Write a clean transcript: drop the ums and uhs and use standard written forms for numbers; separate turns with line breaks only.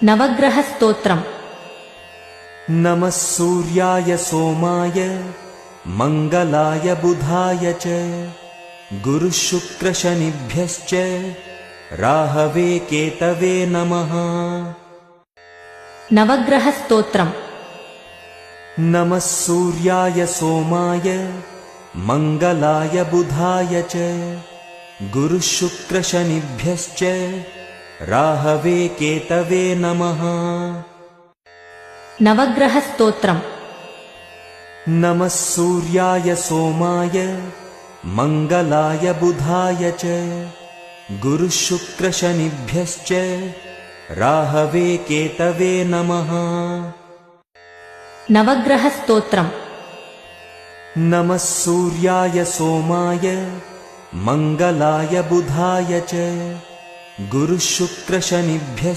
नवग्रहस्तोत्रम्।
नमः सूर्याय सोमाय मंगलाय बुधाय च गुरुशुक्रशनिभ्यश्च राहवे केतवे नमः।
नवग्रहस्तोत्रम्।
नमः सूर्याय सोमाय मंगलाय बुधाय च गुरुशुक्रशनिभ्यश्च राहवे केतवे नमः।
नवग्रहस्तोत्रम्।
नमः सूर्याय सोमाय मंगलाय बुधाय च गुरुशुक्रशनिभ्यश्च राहवे केतवे नमः।
नवग्रहस्तोत्रम्।
नमः सूर्याय सोमाय मंगलाय बुधाय च गुरुशुक्रशनिभ्यश्च